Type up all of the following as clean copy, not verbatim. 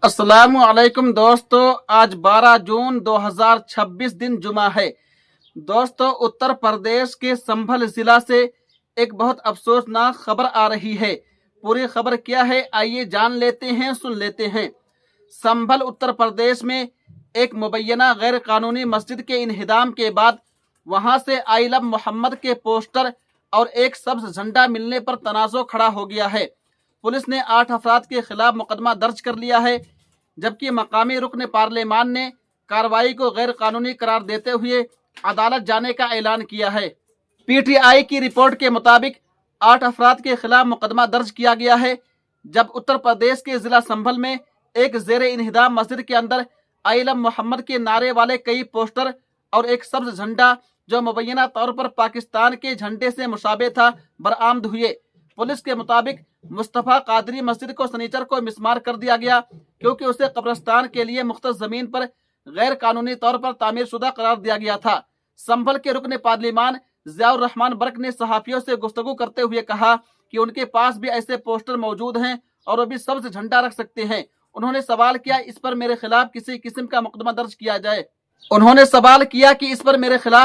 अस्सलामु अलैकुम दोस्तों, आज 12 जून 2026 दिन जुमा है। दोस्तों, उत्तर प्रदेश के संभल जिला से एक बहुत अफसोसनाक खबर आ रही है। पूरी खबर क्या है, आइए जान लेते हैं, सुन लेते हैं। संभल उत्तर प्रदेश में एक मुबैना गैर कानूनी मस्जिद के इन्हिदाम के बाद वहां से आई लव मोहम्मद के पोस्टर और एक सब्ज झंडा मिलने पर तनाज़ो खड़ा हो गया है। पुलिस ने 8 अफराद के खिलाफ मुकदमा दर्ज कर लिया है, जबकि मकामी रुकन पार्लियामान ने कार्रवाई को गैर कानूनी करार देते हुए अदालत जाने का ऐलान किया है। पीटीआई की रिपोर्ट के मुताबिक 8 अफराद के खिलाफ मुकदमा दर्ज किया गया है, जब उत्तर प्रदेश के जिला संभल में एक जेर इन्हिदाम मस्जिद के अंदर आई लव मोहम्मद के नारे वाले कई पोस्टर और एक सब्ज झंडा जो मुबैना तौर पर पाकिस्तान के झंडे से मुशाबे था, बरामद हुए। पुलिस के मुताबिक मुस्तफ़ा कादरी मस्जिद को शनिचर को मिसमार कर दिया गया, क्योंकि उसे कब्रिस्तान के लिए मुख्तस जमीन पर गैर कानूनी तौर पर तामीर शुदा करार दिया गया था। संभल के रुकन पार्लियामान ज़ियाउर रहमान बर्क ने सहाफ़ियों से गुफ्तगू करते हुए कहा कि उनके पास भी ऐसे पोस्टर मौजूद हैं और वो भी सब्ज झंडा रख सकते हैं। उन्होंने सवाल किया, इस पर मेरे खिलाफ किसी किस्म का मुकदमा दर्ज किया जाए।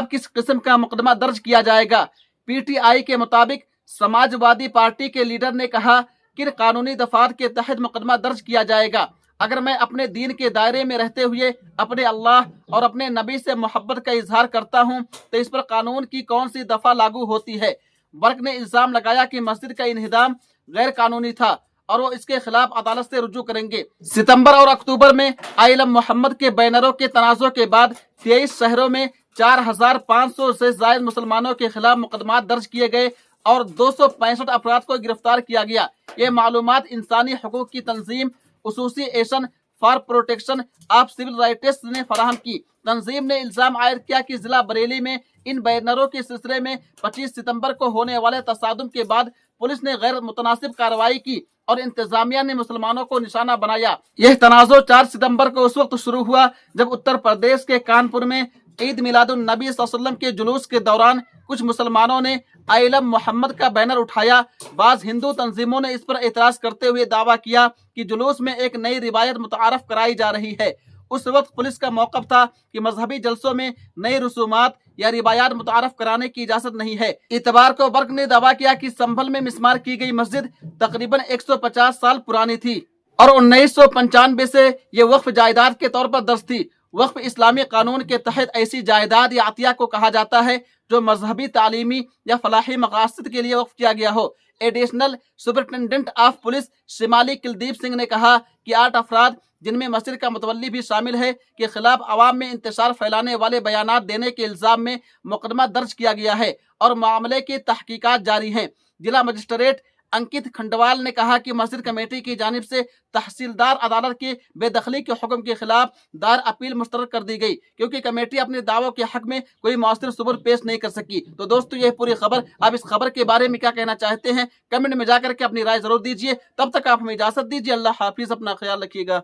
किस किस्म का मुकदमा दर्ज किया जाएगा। पीटीआई के मुताबिक समाजवादी पार्टी के लीडर ने कहा कि कानूनी दफात के तहत मुकदमा दर्ज किया जाएगा। अगर मैं अपने दीन के दायरे में रहते हुए अपने अल्लाह और अपने नबी से मोहब्बत का इजहार करता हूं, तो इस पर कानून की कौन सी दफा लागू होती है। बर्क ने इल्जाम लगाया कि मस्जिद का इन्हिदाम गैर कानूनी था और वो इसके खिलाफ अदालत से रुजू करेंगे। सितंबर और अक्टूबर में आई लव मोहम्मद के बैनरों के तनाज़ों के बाद 23 शहरों में 4500 से ज्यादा मुसलमानों के खिलाफ मुकदमा दर्ज किए गए और 265 अफराद को गिरफ्तार किया गया। ये मालूमात इंसानी हकूक की तंजीम association for protection of civil rights ने फराहम की। तंजीम ने इल्जाम आयद किया कि जिला बरेली में इन बैनरों के सिलसिले में 25 सितंबर को होने वाले तसादुम के बाद पुलिस ने गैर मुतनासिब कार्रवाई की और इंतजामिया ने मुसलमानों को निशाना बनाया। यह तनाज़ो 4 सितंबर को उस वक्त शुरू हुआ जब उत्तर प्रदेश के कानपुर में ईद मिलादुन नबी सल्लल्लाहु अलैहि वसल्लम के जुलूस के दौरान कुछ मुसलमानों ने आई लव मोहम्मद का बैनर उठाया। बाज़ हिंदू तंजीमों ने इस पर एतराज़ करते हुए दावा किया कि जुलूस में एक नई रिवायत मुतारफ कराई जा रही है। उस वक्त पुलिस का मौक़िफ़ था कि मजहबी जलसों में नई रसूमात या रिवायात मुतारफ कराने की इजाज़त नहीं है। इतवार को बर्क ने दावा किया कि संभल में मिसमार की गई मस्जिद तकरीबन 150 साल पुरानी थी और 1995 से ये वक्फ जायदाद के तौर पर दर्ज थी। वक्फ इस्लामी कानून के तहत ऐसी जायदाद या अतिया को कहा जाता है जो मजहबी, तालीमी या फलाही मकासद के लिए वक्फ किया गया हो। एडिशनल सुपरिटेंडेंट ऑफ पुलिस शिमाली कुलदीप सिंह ने कहा कि 8 अफराद, जिनमें मस्जिद का मुतवल्ली भी शामिल है, के खिलाफ अवाम में इंतशार फैलाने वाले बयानात देने के इल्जाम में मुकदमा दर्ज किया गया है और मामले की तहकीकात जारी हैं। जिला मजिस्ट्रेट अंकित खंडवाल ने कहा कि मस्जिद कमेटी की जानिब से तहसीलदार अदालत की बेदखली के हुक्म के खिलाफ दायर अपील मुस्तरद कर दी गई, क्योंकि कमेटी अपने दावों के हक में कोई मौसर सबूत पेश नहीं कर सकी। तो दोस्तों, ये पूरी खबर। आप इस खबर के बारे में क्या कहना चाहते हैं, कमेंट में जाकर के अपनी राय जरूर दीजिए। तब तक आप हमें इजाजत दीजिए। अल्लाह हाफिज, अपना ख्याल रखिएगा।